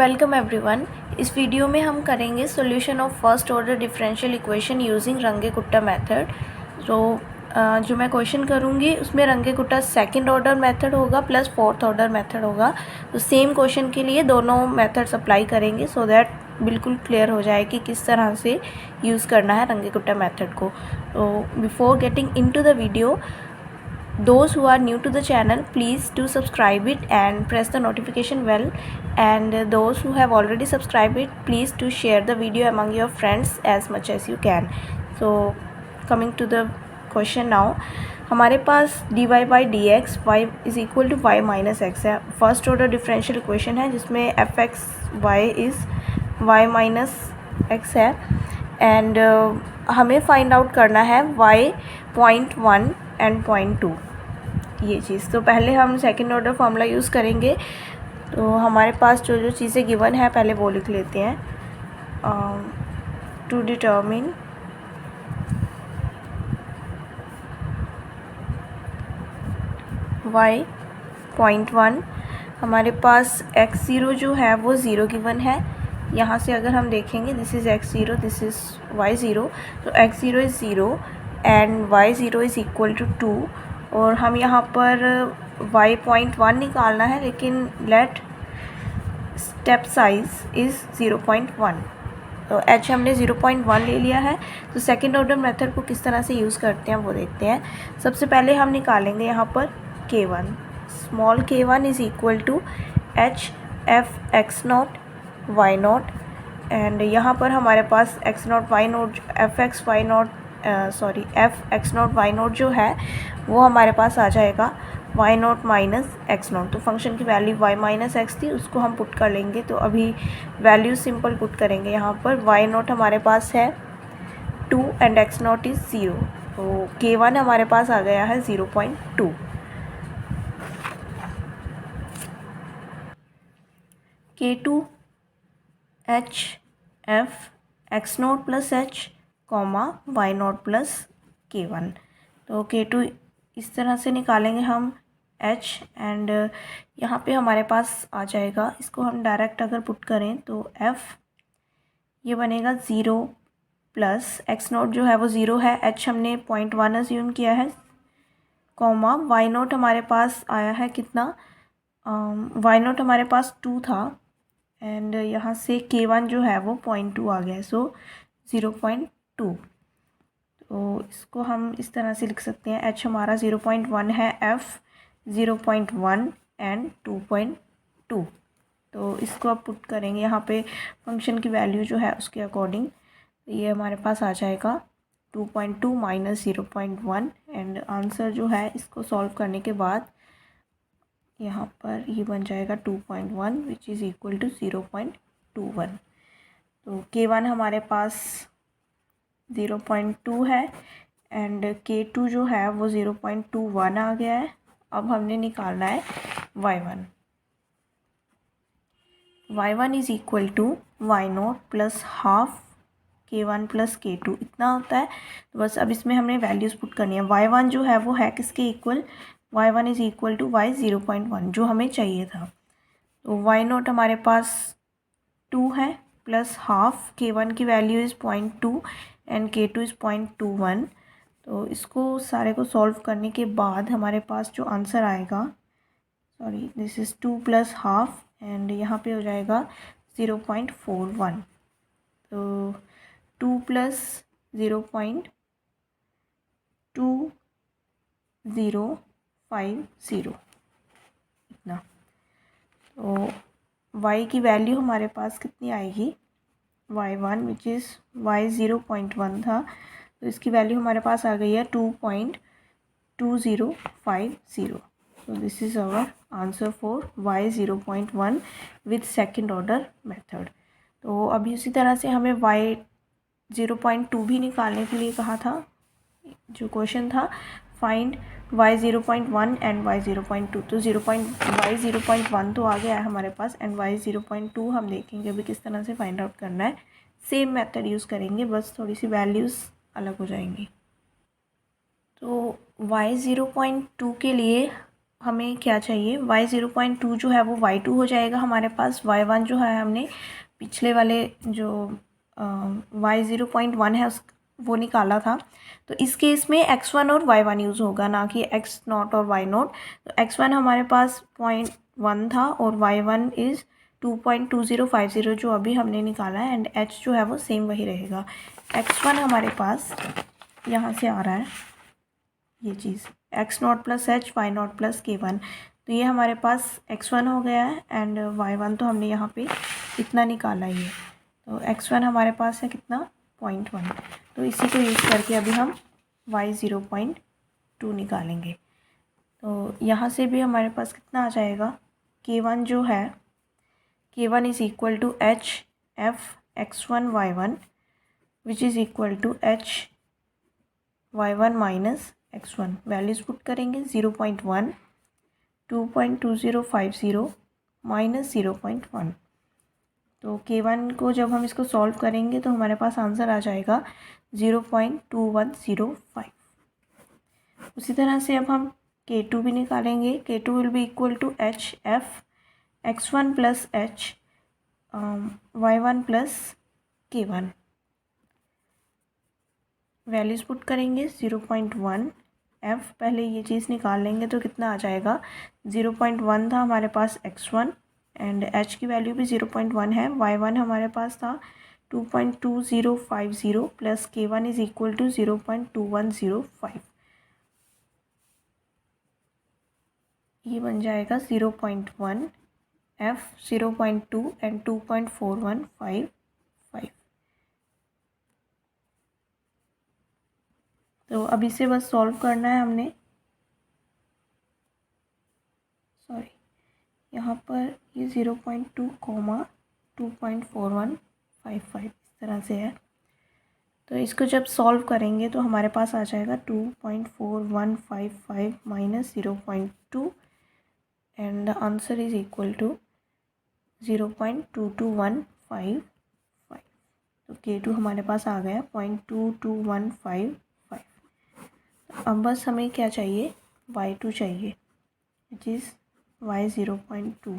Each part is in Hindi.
Welcome everyone. इस वीडियो में हम करेंगे solution of first order differential equation using Runge Kutta method. तो जो मैं क्वेश्चन करूँगी उसमें रंगे-कुट्टा सेकंड ऑर्डर मेथड होगा प्लस फोर्थ ऑर्डर मेथड होगा। तो सेम क्वेश्चन के लिए दोनों मेथड्स अप्लाई करेंगे सो दैट बिल्कुल क्लियर हो जाए कि किस तरह से यूज़ करना है रंगे-कुट्टा मेथड को। तो before getting into the video, those who are new to the channel, please do subscribe it and press the notification bell, and those who have already subscribed it, please do share the video among your friends as much as you can. So coming to the question now, हमारे पास dy by D X Y is equal to Y minus X है। फर्स्ट ऑर्डर डिफरेंशियल इक्वेशन है जिसमें F X Y is Y minus X है एंड हमें फाइंड आउट करना है y 0.1 एंड 0.2 ये चीज़। तो पहले हम सेकंड ऑर्डर फार्मूला यूज़ करेंगे। तो हमारे पास जो जो चीज़ें गिवन है पहले वो लिख लेते हैं। टू डिटर्मिन y 0.1, हमारे पास x0 जो है वो ज़ीरो गिवन है। यहाँ से अगर हम देखेंगे this is x0, this is y0, तो x0 is zero and y0 is equal to 2। और हम यहाँ पर y 0.1 निकालना है, लेकिन लेट स्टेप साइज इज़ 0.1। तो h हमने 0.1 ले लिया है। तो सेकंड ऑर्डर मेथड को किस तरह से यूज़ करते हैं वो देखते हैं। सबसे पहले हम निकालेंगे यहाँ पर k1, small k1 is equal to h f x naught y naught, and यहाँ पर हमारे पास x naught y naught F X Y naught F X naught Y naught जो है वो हमारे पास आ जाएगा y naught minus X naught. तो फंक्शन की वैल्यू y माइनस एक्स थी, उसको हम पुट कर लेंगे। तो अभी वैल्यू सिंपल पुट करेंगे। यहाँ पर y नॉट हमारे पास है 2 एंड x नॉट इज़ 0। तो k1 हमारे पास आ गया है 0.2। k2 h f x not plus h comma y naught plus k1। तो k2 इस तरह से निकालेंगे हम h एंड यहाँ पे हमारे पास आ जाएगा। इसको हम डायरेक्ट अगर पुट करें तो f ये बनेगा 0 प्लस x नॉट जो है वो 0 है, h हमने 0.1 अज्यूम किया है, कॉमा y नॉट हमारे पास आया है कितना, y नॉट हमारे पास 2 था एंड यहाँ से k1 जो है वो 0.2 आ गया है, सो 0.2। तो इसको हम इस तरह से लिख सकते हैं, h हमारा 0.1 है, f 0.1 एंड 2.2। तो इसको अब पुट करेंगे यहाँ पे फंक्शन की वैल्यू जो है उसके अकॉर्डिंग। तो ये हमारे पास आ जाएगा 2.2 माइनस 0.1 एंड आंसर जो है इसको सॉल्व करने के बाद यहाँ पर ये बन जाएगा 2.1 विच इज़ इक्वल टू 0.21। तो k1 हमारे पास 0.2 है एंड k2 जो है वो 0.21 आ गया है। अब हमने निकालना है y1। y1 is equal to y naught plus half k1 plus k2 इतना होता है। तो बस अब इसमें हमने वैल्यूज़ पुट करनी है। y1 जो है वो है किसके equal, y1 is equal to y 0.1 जो हमें चाहिए था। तो y नॉट हमारे पास 2 है प्लस हाफ k1 की value is 0.2 and k2 is 0.21। तो इसको सारे को सॉल्व करने के बाद हमारे पास जो आंसर आएगा, sorry this is 2 plus half and यहाँ पे हो जाएगा 0.41। तो 2 प्लस 0.2050 इतना। तो y की वैल्यू हमारे पास कितनी आएगी, y1 विच इज़ y 0.1 था, तो इसकी वैल्यू हमारे पास आ गई है 2.2050। so this is our answer for y 0.1 with second order method। तो अभी उसी तरह से हमें y 0.2 भी निकालने के लिए कहा था। जो क्वेश्चन था फाइंड y 0.1 एंड y 0.2, तो y 0.1 तो आ गया है हमारे पास एंड y 0.2 हम देखेंगे अभी किस तरह से फाइंड आउट करना है। सेम मेथड यूज़ करेंगे, बस थोड़ी सी वैल्यूज़ अलग हो जाएंगी। तो y 0.2 के लिए हमें क्या चाहिए, y0.2 जो है वो y2 हो जाएगा हमारे पास। y1 जो है हमने पिछले वाले जो y0.1 है उस वो निकाला था। तो इस केस में x1 और y1 यूज़ होगा, ना कि x0 और y0। तो x1 हमारे पास 0.1 था और y1 इज़ 2.2050 जो अभी हमने निकाला है, एंड h जो है वो सेम वही रहेगा। x1 हमारे पास यहाँ से आ रहा है ये चीज़ x0 plus h y0 plus k1। तो ये हमारे पास x1 हो गया है, एंड y1 तो हमने यहाँ पे इतना निकाला ही है। तो x1 हमारे पास है कितना, 0.1। तो इसी को यूज़ करके अभी हम y0.2 निकालेंगे। तो यहाँ से भी हमारे पास कितना आ जाएगा, k1 जो है, k1 is equal to h f x1 y1 which is equal to h y1 minus x1। Values put करेंगे, 0.1 2.2050 माइनस 0.1। तो k1 को जब हम इसको सॉल्व करेंगे तो हमारे पास आंसर आ जाएगा 0.2105। उसी तरह से अब हम k2 भी निकालेंगे। k2 will be equal to h f x1 plus h y1 plus k1। Values put करेंगे, 0.1 f, पहले ये चीज़ निकाल लेंगे तो कितना आ जाएगा, 0.1 था हमारे पास x1, एंड h की वैल्यू भी 0.1 है। y1 हमारे पास था 2.2050 plus k1 is equal to 0.2105। ये बन जाएगा 0.1 f 0.2 एंड 2.4155। तो अभी से बस सॉल्व करना है हमने। सॉरी, यहाँ पर ये 0.2 कोमा 2.4155 इस तरह से है। तो इसको जब सॉल्व करेंगे तो हमारे पास आ जाएगा 2.4155 minus 0.2 and the answer is equal to 0.2215। तो K2 हमारे पास आ गया 0.22155। अब बस हमें क्या चाहिए, y2 चाहिए, विच इज़ y0.2।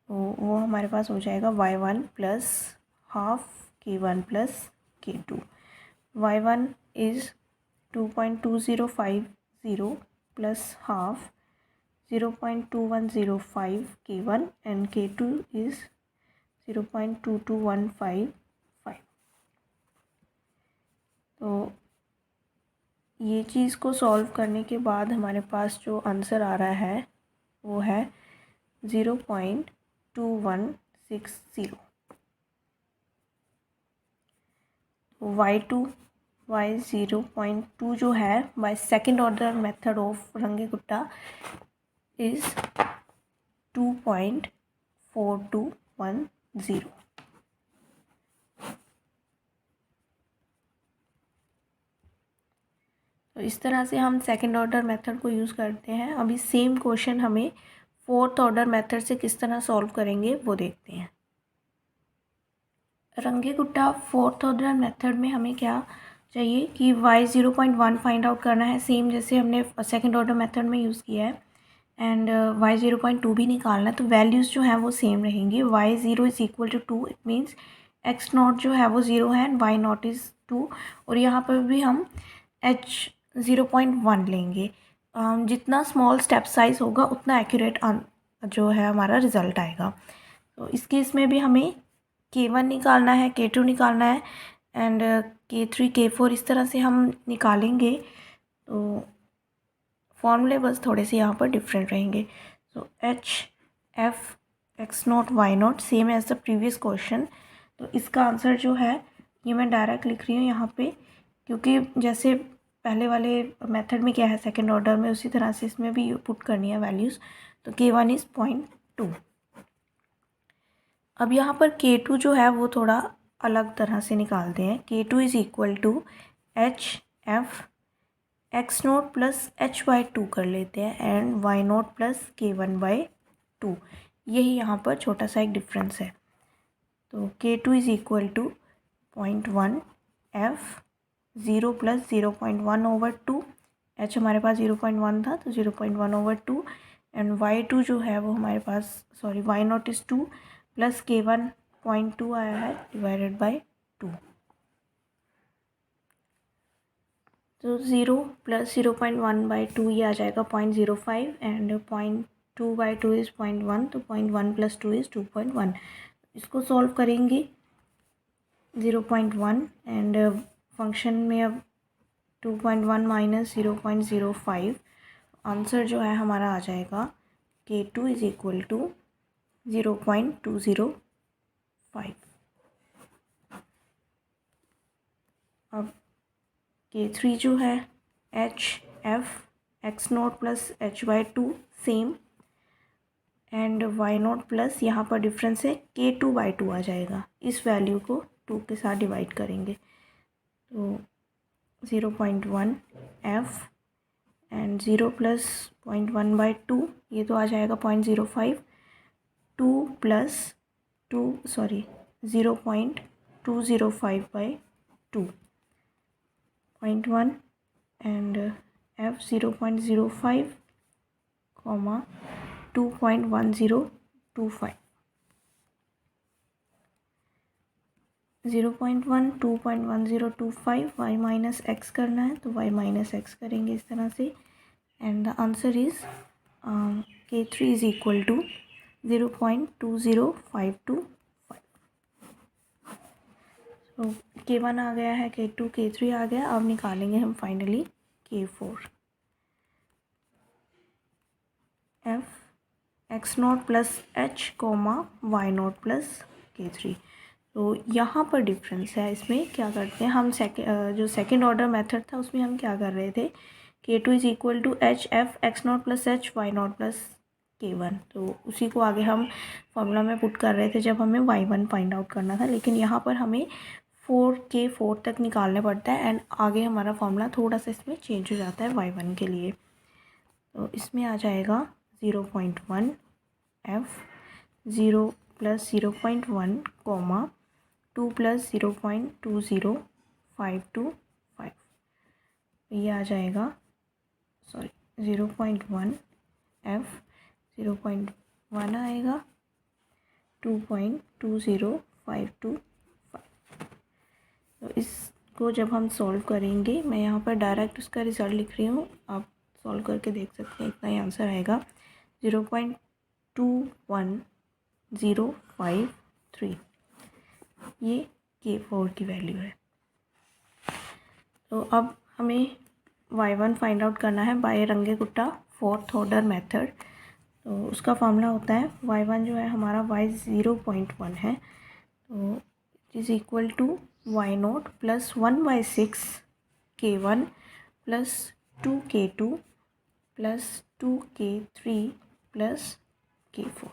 तो वो हमारे पास हो जाएगा y1 plus half k1 plus k2। y1 is 2.2050 plus half 0.2105 k1 and k2 is 0.2215। तो ये चीज़ को सॉल्व करने के बाद हमारे पास जो आंसर आ रहा है वो है 0.2160। y2 y0.2 जो है by second order method of Runge Kutta is 2.4210। तो इस तरह से हम सेकेंड ऑर्डर मेथड को यूज़ करते हैं। अभी सेम क्वेश्चन हमें फोर्थ ऑर्डर मेथड से किस तरह सॉल्व करेंगे वो देखते हैं। रंगीगुट्टा फोर्थ ऑर्डर मेथड में हमें क्या चाहिए कि y0.1 फाइंड आउट करना है, सेम जैसे हमने सेकेंड ऑर्डर मेथड में यूज़ किया है, एंड y0.2 भी निकालना है। तो वैल्यूज़ जो हैं वो सेम रहेंगी। y0 is equal to 2, it means x0 जो है वो 0 है एंड y0 इज़ 2। और यहाँ पर भी हम h0.1 लेंगे। जितना स्मॉल स्टेप साइज़ होगा उतना एक्यूरेट जो है हमारा रिज़ल्ट आएगा। तो इस केस में भी हमें k1 निकालना है, k2 निकालना है, एंड k3 k4 इस तरह से हम निकालेंगे। तो फॉर्मूले बस थोड़े से यहाँ पर डिफरेंट रहेंगे। So h f x0 y0 same as the previous question. तो इसका आंसर जो है ये मैं डायरेक्ट लिख रही हूँ यहाँ पे, क्योंकि जैसे पहले वाले मेथड में क्या है सेकेंड ऑर्डर में, उसी तरह से इसमें भी पुट करनी है वैल्यूज़। तो k1 इज़ 0.2। अब यहाँ पर k2 जो है वो थोड़ा अलग तरह से निकालते हैं। k2 is equal to h f x0 plus h/2 कर लेते हैं एंड y0 प्लस k1/2। यही यहाँ पर छोटा सा एक डिफरेंस है। तो k2 is equal to 0.1 f 0 plus 0.1/2 H हमारे पास 0.1 था तो 0.1/2 एंड y2 जो है वो हमारे पास y0 इज़ 2 प्लस k1.2 आया है डिवाइडेड बाय 2। तो 0 प्लस 0.1/2 ये आ जाएगा 0.05 एंड 0.2/2 इज़ 0.1 तो 0.1 प्लस 2 इज़ 2.1। इसको सॉल्व करेंगे 0.1 एंड फंक्शन में अब 2.1 माइनस 0.05 आंसर जो है हमारा आ जाएगा k2 इज़ इक्वल टू 0.205। अब k3 जो है h(f(x0 plus h/2 same and y0 plus यहाँ पर डिफरेंस है k2/2 आ जाएगा। इस वैल्यू को 2 के साथ डिवाइड करेंगे तो 0.1 f एंड 0 प्लस 0.1/2 ये तो आ जाएगा 0.05 2 plus 0.205/2 0.1 and f 0.05 2.1025 0.1 2.1025 y minus x करना है तो y माइनस एक्स करेंगे इस तरह से and the answer is k3 is equal to 0.20525। तो k1 आ गया है, k2 k3 आ गया। अब निकालेंगे हम finally k4 f x0 plus h y0 plus k3। तो यहाँ पर डिफरेंस है, इसमें क्या करते हैं हम जो सेकेंड ऑर्डर मेथड था उसमें हम क्या कर रहे थे k2 is equal to h(f x0 plus h y0 plus k1 तो उसी को आगे हम फॉर्मूला में पुट कर रहे थे जब हमें y1 फाइंड आउट करना था। लेकिन यहाँ पर हमें 4 तक निकालने पड़ता है एंड आगे हमारा फॉर्मूला थोड़ा सा इसमें चेंज हो जाता है y1 के लिए। तो इसमें आ जाएगा 0.1 f 0 प्लस 0.1 2 प्लस 0.20525 ये आ जाएगा 0.1 f 0.1 आएगा 2.20525। तो इसको जब हम सॉल्व करेंगे, मैं यहाँ पर डायरेक्ट उसका रिज़ल्ट लिख रही हूँ, आप सॉल्व करके देख सकते हैं, इतना ही आंसर आएगा 0.21053। ये k4 की वैल्यू है। तो अब हमें y1 फाइंड आउट करना है बाय रंगे गुट्टा फोर्थ ऑर्डर मेथड। तो उसका फॉर्मूला होता है y1 जो है हमारा y0.1 है तो it is equal to y0 plus 1/6 k1 plus 2k2 plus 2k3 plus k4।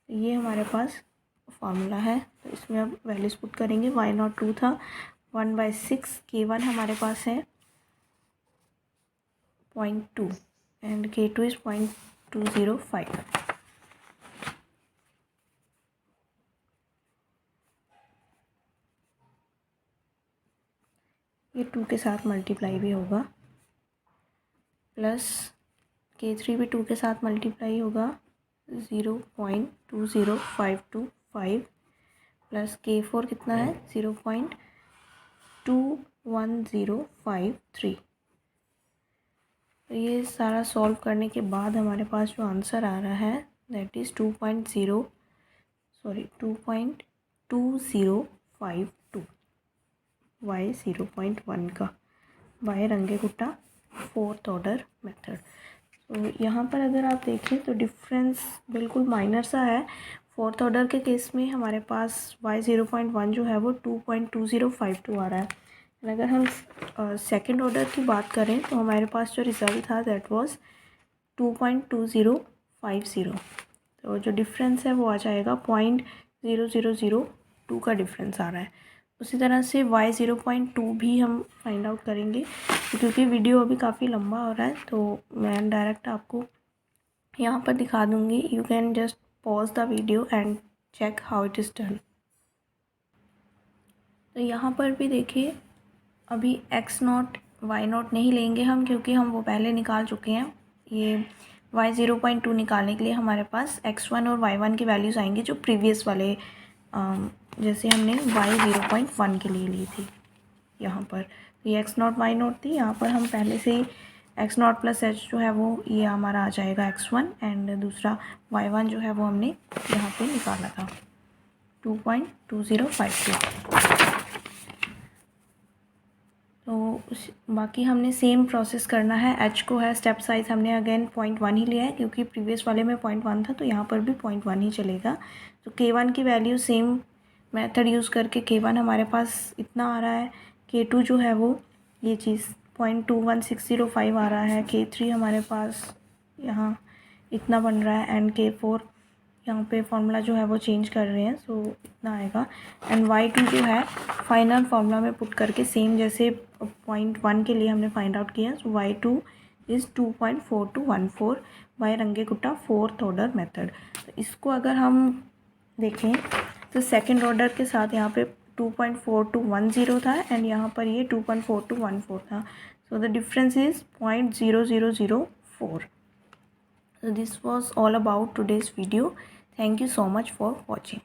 ये हमारे पास फार्मूला है। तो इसमें अब वैल्यूज़ पुट करेंगे। y0 2 था, 1/6 k1 हमारे पास है 0.2 एंड k2 इज़ 0.205। ये 2 के साथ मल्टीप्लाई भी होगा प्लस k3 भी 2 के साथ मल्टीप्लाई होगा 0.20525 प्लस k4 कितना है 0.21053। तो ये सारा सॉल्व करने के बाद हमारे पास जो आंसर आ रहा है दैट इज़ 2.2052 y 0.1 का बाय रंगे गुट्टा फोर्थ ऑर्डर मेथड। तो यहाँ पर अगर आप देखें तो डिफरेंस बिल्कुल माइनर सा है। फोर्थ ऑर्डर के केस में हमारे पास y 0.1 जो है वो 2.2052 आ रहा है। अगर हम सेकेंड ऑर्डर की बात करें तो हमारे पास जो रिज़ल्ट था दैट वाज 2.2050। तो जो डिफरेंस है वो आ जाएगा 0.0002 का डिफरेंस आ रहा है। उसी तरह से y 0.2 भी हम फाइंड आउट करेंगे क्योंकि वीडियो अभी काफ़ी लंबा हो रहा है तो मैं डायरेक्ट आपको यहाँ पर दिखा दूँगी। You can just pause the video and check how it is done. तो यहाँ पर भी देखिए अभी x0 वाई नॉट नहीं लेंगे हम, क्योंकि हम वो पहले निकाल चुके हैं। ये y 0.2 निकालने के लिए हमारे पास x1 और y1 की वैल्यूज़ आएंगी जो प्रीवियस वाले जैसे हमने y 0.1 के लिए ली थी यहाँ पर। तो ये x नॉट y नॉट थी, यहाँ पर हम पहले से ही x नॉट प्लस एच जो है वो ये हमारा आ जाएगा x1, एंड दूसरा y1 जो है वो हमने यहाँ पे निकाला था 2.2052। तो बाकी हमने सेम प्रोसेस करना है। h को है स्टेप साइज़ हमने अगेन 0.1 ही लिया है, क्योंकि प्रीवियस वाले में 0.1 था, तो यहाँ पर भी 0.1 ही चलेगा। तो k1 की वैल्यू सेम मेथड यूज़ करके k1 हमारे पास इतना आ रहा है, k2 जो है वो ये चीज़ 0.21605 आ रहा है, k3 हमारे पास यहाँ इतना बन रहा है, एंड k4 यहाँ पे फार्मूला जो है वो चेंज कर रहे हैं, सो इतना आएगा। एंड y2 जो है फाइनल फार्मूला में पुट करके सेम जैसे 0.1 के लिए हमने फाइंड आउट किया, so y2 is 2.4214 by Runge Kutta fourth order method. तो इसको अगर हम देखें तो सेकेंड ऑर्डर के साथ यहाँ पे 2.4210 था, एंड यहाँ पर ये 2.4214 था, so the difference is 0.0004। So this was all about today's video. Thank you so much for watching.